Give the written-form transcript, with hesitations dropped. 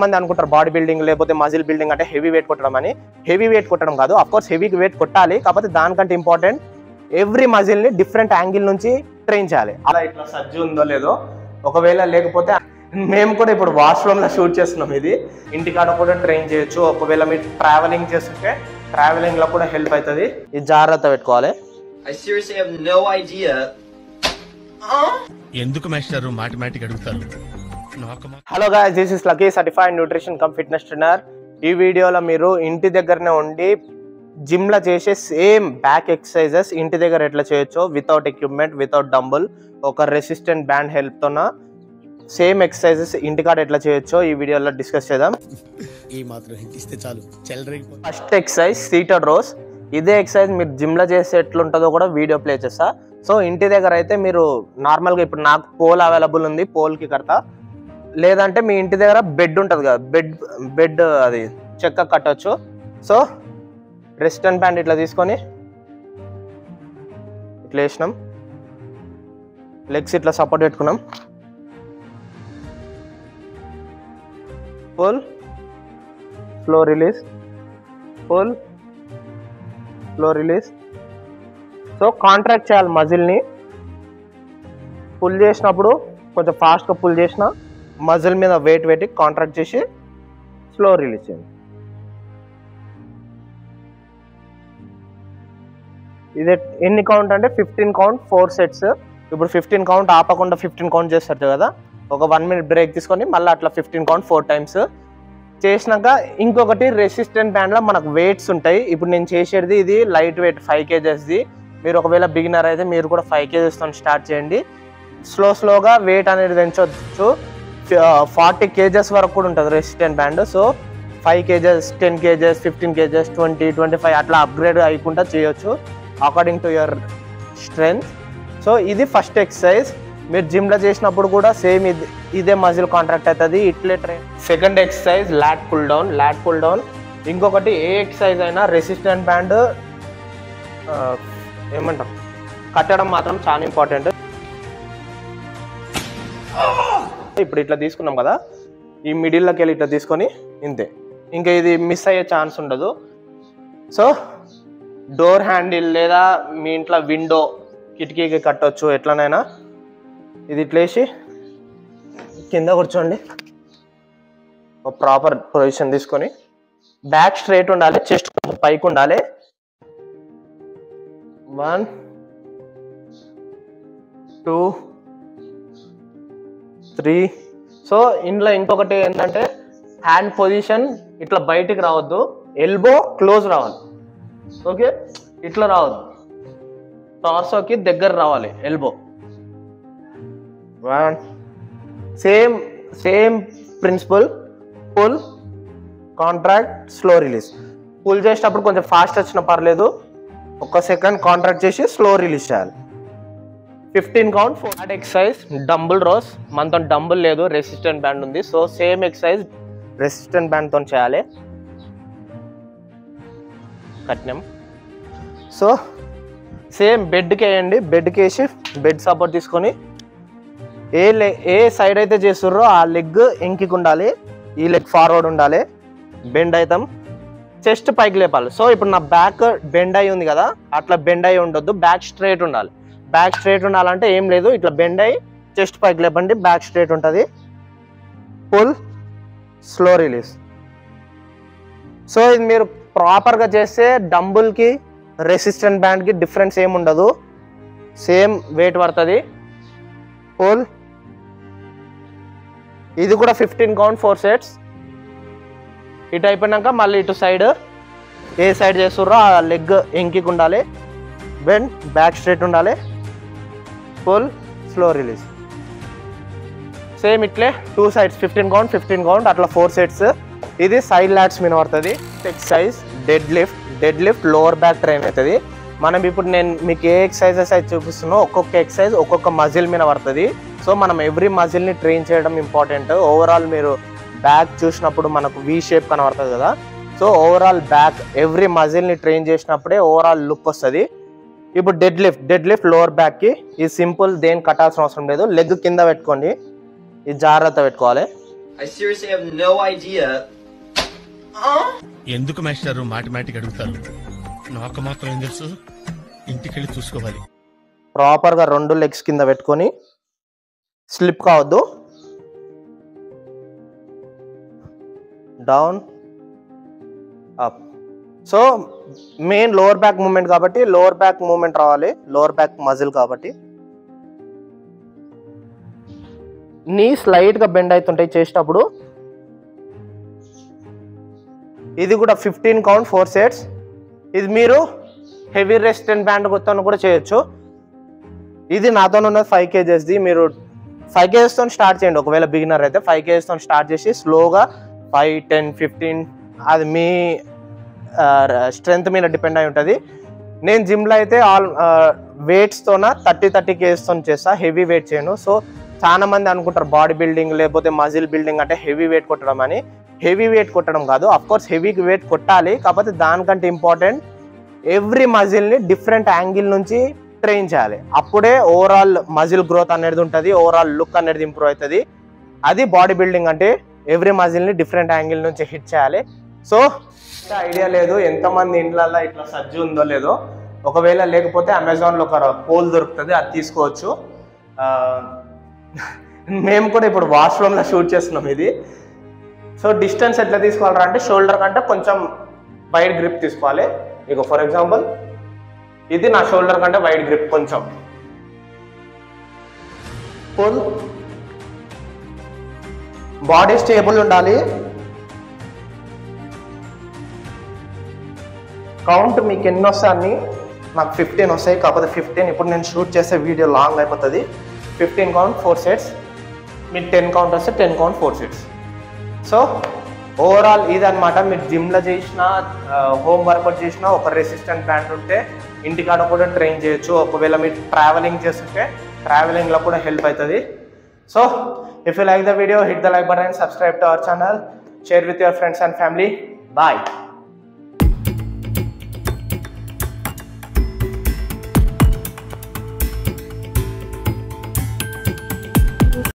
మంది అనుకుంటారు body building లేకపోతే మజిల్ బిల్డింగ్ అంటే హెవీ వెయిట్ కొట్టడం అని. హెవీ వెయిట్ కొట్టడం కాదు, అఫ్ కోర్స్ హెవీ వెయిట్ కొట్టాలి, కాకపోతే దానికంటే ఇంపార్టెంట్ ఎవ్రీ మజిల్ ని డిఫరెంట్ యాంగిల్ నుంచి ట్రైన్ చేయాలి. అలా ఇట్లా సజ్జు ఉందో లేదో, ఒకవేళ లేకపోతే మేము కూడా ఇప్పుడు వాష్రూమ్ లో షూట్ చేస్తున్నాం. ఇది ఇంటికాడ కూడా ట్రైన్ చేయొచ్చు. ఒకవేళ మీరు ట్రావెలింగ్ చేస్తుంటే ట్రావెలింగ్ లో కూడా హెల్ప్ అవుతుంది. ఇది జాగ్రత్త పెట్టుకోవాలి. I seriously have no idea. ఎందుకు మాస్టర్ మాటిమాటికి అడుగుతారు? Hello guys, this is lucky certified nutrition cum fitness trainer. ఈ వీడియోలో మీరు ఇంటి దగ్గరనే ఉండి జిమ్ లో చేసే సేమ్ బ్యాక్ ఎక్సర్సైజెస్ ఇంటి దగ్గర ఎట్లా చేయొచ్చో వితౌట్ ఎక్విప్మెంట్, వితౌట్ డంబుల్, ఒక రెసిస్టెంట్ బ్యాండ్ హెల్ప్ తోన సేమ్ ఎక్సర్సైజెస్ ఇంటికాడ ఎట్లా చేయొచ్చో ఈ వీడియోలో డిస్కస్ చేద్దాం. ఈ మాత్రం ఇస్తే చాలు. First exercise seated rows. ఇదే ఎక్సర్సైజ్ మీరు జిమ్ లో చేస్తే ఎట్లుంటుందో కూడా వీడియో ప్లే చేస్తా. సో ఇంటి దగ్గర అయితే మీరు నార్మల్గా ఇప్పుడు నాకు పోల్ అవైలబుల్ ఉంది, పోల్కి కడతా. లేదంటే మీ ఇంటి దగ్గర బెడ్ ఉంటుంది కదా, బెడ్ అది చెక్క కట్టవచ్చు. సో రెసిస్టెంట్ బ్యాండ్ ఇట్లా తీసుకొని ఇట్లా వేసినాం, లెగ్స్ ఇట్లా సపోర్ట్ పెట్టుకున్నాం. Pull, slow release, pull, slow release. So contract చేయాలి మజిల్ని. పుల్ చేసినప్పుడు కొంచెం ఫాస్ట్గా పుల్ చేసిన మజిల్ మీద వెయిట్ పెట్టి కాంట్రాక్ట్ చేసి స్లో రిలీజ్ చేయండి. ఇది ఎన్ని కౌంట్ అంటే 15 కౌంట్ 4 సెట్స్. ఇప్పుడు 15 కౌంట్ ఆపకుండా 15 కౌంట్ చేస్తారు కదా, ఒక 1 మినిట్ బ్రేక్ తీసుకొని మళ్ళీ అట్లా 15 కౌంట్ 4 టైమ్స్ చేసినాక ఇంకొకటి రెసిస్టెంట్ బ్యాండ్లో మనకు వెయిట్స్ ఉంటాయి. ఇప్పుడు నేను చేసేది ఇది లైట్ వెయిట్ 5 kgsది. మీరు ఒకవేళ బిగినర్ అయితే మీరు కూడా 5 kgsతో స్టార్ట్ చేయండి. స్లోగా వెయిట్ అనేది పెంచవచ్చు. 40 kgs వరకు కూడా ఉంటుంది resistant band. So 5 kgs, 10 kgs, 15 kgs, 20, 25 అట్లా అప్గ్రేడ్ అయ్యకుండా చేయొచ్చు according to your strength. So ఇది ఫస్ట్ ఎక్సర్సైజ్. మీరు జిమ్లో చేసినప్పుడు కూడా సేమ్ ఇదే మజిల్ కాంట్రాక్ట్ అవుతుంది, ఇట్లే train. Second exercise lat pull down. ఇంకొకటి ఏ ఎక్సర్సైజ్ అయినా రెసిస్టెంట్ బ్యాండ్ ఏమంటాం కట్టడం మాత్రం చాలా ఇంపార్టెంట్. ఇప్పుడు ఇట్లా తీసుకున్నాం కదా, ఈ మిడిల్లోకి వెళ్ళి ఇట్లా తీసుకొని ఇంతే, ఇంకా ఇది మిస్ అయ్యే ఛాన్స్ ఉండదు. సో డోర్ హ్యాండిల్ లేదా మీ ఇంట్లో విండో కిటికీకి కట్టవచ్చు ఎట్లనైనా. ఇది ఇట్లేసి కింద కూర్చోండి, ఒక ప్రాపర్ పొజిషన్ తీసుకొని బ్యాక్ స్ట్రైట్ ఉండాలి, చెస్ట్ కొంచెం పైకి ఉండాలి. 1 2 3. సో ఇందులో ఇంకొకటి ఏంటంటే హ్యాండ్ పొజిషన్ ఇట్లా బయటికి రావద్దు, ఎల్బో క్లోజ్ రావాలి. ఓకే, ఇట్లా రావద్దు, టార్సోకి దగ్గర రావాలి elbow. 1. Same principle, pull, contract, slow release. Pull చేసేటప్పుడు కొంచెం ఫాస్ట్ వచ్చినా పర్లేదు, 1 సెకండ్ కాంట్రాక్ట్ చేసి స్లో రిలీజ్ చేయాలి. 15 count. Third exercise dumbbell rows. మనతో డంబుల్ లేదు, రెసిస్టెంట్ బ్యాండ్ ఉంది. సో సేమ్ ఎక్సర్సైజ్ రెసిస్టెంట్ బ్యాండ్తో చేయాలి. కట్నం. సో సేమ్ బెడ్కి వేయండి, బెడ్కి వేసి బెడ్ సపోర్ట్ తీసుకొని ఏ సైడ్ అయితే చేస్తుర్రో ఆ లెగ్ ఇంకికి ఉండాలి, ఈ లెగ్ ఫార్వర్డ్ ఉండాలి. బెండ్ అవుతాం, చెస్ట్ పైకి లేపాలి. సో ఇప్పుడు నా బ్యాక్ బెండ్ అయి ఉంది కదా, అట్లా బెండ్ అయి ఉండొద్దు, బ్యాక్ స్ట్రైట్ ఉండాలి. బ్యాక్ స్ట్రైట్ ఉండాలంటే ఏం లేదు, ఇట్లా బెండ్ అయ్యి చెస్ట్ పైకి లేపండి, బ్యాక్ స్ట్రైట్ ఉంటుంది. Pull, slow release. సో ఇది మీరు ప్రాపర్గా చేస్తే డంబుల్కి రెసిస్టెంట్ బ్యాండ్కి డిఫరెన్స్ ఏమి ఉండదు, సేమ్ వెయిట్ పడుతుంది. పుల్, ఇది కూడా 15 కౌంట్ 4 సెట్స్. ఇటు అయిపోయినాక మళ్ళీ ఇటు సైడ్ ఏ సైడ్ చేస్తుర్రో ఆ లెగ్ ఎంకికి ఉండాలి, బెండ్, బ్యాక్ స్ట్రైట్ ఉండాలి. Pull, slow release. సేమ్ ఇట్లే 2 సైడ్స్ 15 కౌంట్ 15 కౌంట్ అట్లా 4 సెట్స్. ఇది సైడ్ లాట్స్ మీద పడుతుంది. Exercise dead lift lower back train అవుతుంది. మనం ఇప్పుడు నేను మీకు ఏ ఎక్సర్సైజెస్ అయితే చూపిస్తున్నా ఒక్కొక్క ఎక్సర్సైజ్ ఒక్కొక్క మజిల్ మీద పడుతుంది. సో మనం ఎవ్రీ మజిల్ని ట్రైన్ చేయడం ఇంపార్టెంట్. ఓవరాల్ మీరు బ్యాక్ చూసినప్పుడు మనకు వి షేప్ కనబడుతుంది కదా, సో ఓవరాల్ బ్యాక్ ఎవ్రీ మజిల్ని ట్రైన్ చేసినప్పుడే ఓవరాల్ లుక్ వస్తుంది. ఇప్పుడు డెడ్ లిఫ్ట్ లోవర్ బ్యాక్కి ఇది సింపుల్, దేని కట్టాల్సిన అవసరం లేదు. లెగ్ కింద పెట్టుకోండి, ఇది జాగ్రత్త పెట్టుకోవాలి. I seriously have no idea. ఎందుకు మాస్టారు మాటిమాటికి అడుగుతారు? నాకు మాత్రం ఏం తెలుసు, ఇంటికెళ్ళి చూసుకోవాలి. ప్రాపర్గా 2 లెగ్స్ కింద పెట్టుకొని స్లిప్ కావద్దు. Down up. So main lower back movement కాబట్టి లోవర్ బ్యాక్ మూమెంట్ రావాలి, లోవర్ బ్యాక్ మజిల్ కాబట్టి. నీ స్లైట్గా బెండ్ అవుతుంటాయి చేసేటప్పుడు. ఇది కూడా 15 కౌంట్ 4 సెట్స్. ఇది మీరు హెవీ రెసిస్టెంట్ బ్యాండ్ కొత్తను కూడా చేయొచ్చు. ఇది నాతో ఉన్నది 5 kgsది. మీరు 5 kgsతో స్టార్ట్ చేయండి. ఒకవేళ బిగినర్ అయితే 5 kgsతో స్టార్ట్ చేసి స్లోగా 5, 10, 15 అది మీ స్ట్రెంగ్త్ మీద డిపెండ్ అయి ఉంటుంది. నేను జిమ్లో అయితే వెయిట్స్తోన 30 kgsతో చేస్తా, హెవీ వెయిట్ చేయను. సో చాలా మంది అనుకుంటారు బాడీ బిల్డింగ్ లేకపోతే మజిల్ బిల్డింగ్ అంటే హెవీ వెయిట్ కొట్టడం అని. హెవీ వెయిట్ కొట్టడం కాదు, అఫ్కోర్స్ హెవీ వెయిట్ కొట్టాలి, కాకపోతే దానికంటే ఇంపార్టెంట్ ఎవ్రీ మజిల్ని డిఫరెంట్ యాంగిల్ నుంచి ట్రైన్ చేయాలి. అప్పుడే ఓవరాల్ మజిల్ గ్రోత్ అనేది ఉంటుంది, ఓవరాల్ లుక్ అనేది ఇంప్రూవ్ అవుతుంది. అది బాడీ బిల్డింగ్ అంటే ఎవ్రీ మజిల్ని డిఫరెంట్ యాంగిల్ నుంచి హిట్ చేయాలి. సో ఐడియా లేదు ఎంతమంది ఇండ్లల్లో ఇట్లా సజ్జు ఉందో లేదో. ఒకవేళ లేకపోతే అమెజాన్లో ఒక పోల్ దొరుకుతుంది, అది తీసుకోవచ్చు. మేము కూడా ఇప్పుడు వాష్రూమ్లో షూట్ చేస్తున్నాం ఇది. సో డిస్టెన్స్ ఎట్లా తీసుకోవాలంటే అంటే షోల్డర్ కంటే కొంచెం వైడ్ గ్రిప్ తీసుకోవాలి. ఇక ఫర్ ఎగ్జాంపుల్ ఇది నా షోల్డర్ కంటే వైడ్ గ్రిప్ కొంచెం. పుల్. బాడీ స్టేబుల్ ఉండాలి. కౌంట్ మీకు ఎన్ని వస్తాయని నాకు 15 వస్తాయి, కాకపోతే 15 ఇప్పుడు నేను షూట్ చేసే వీడియో లాంగ్ అయిపోతుంది. 15 కౌంట్ 4 సెట్స్. మీకు 10 కౌంట్ వస్తే 10 కౌంట్ 4 సెట్స్. సో ఓవరాల్ ఇదనమాట. మీరు జిమ్లో చేసిన హోమ్ వర్కౌట్ చేసిన ఒక రెసిస్టెంట్ బ్యాండ్ ఉంటే ఇంటికాడ కూడా ట్రైన్ చేయొచ్చు. ఒకవేళ మీరు ట్రావెలింగ్ చేస్తుంటే ట్రావెలింగ్లో కూడా హెల్ప్ అవుతుంది. So if you like the video hit the like button and subscribe to our channel. Share with your friends and family. Bye.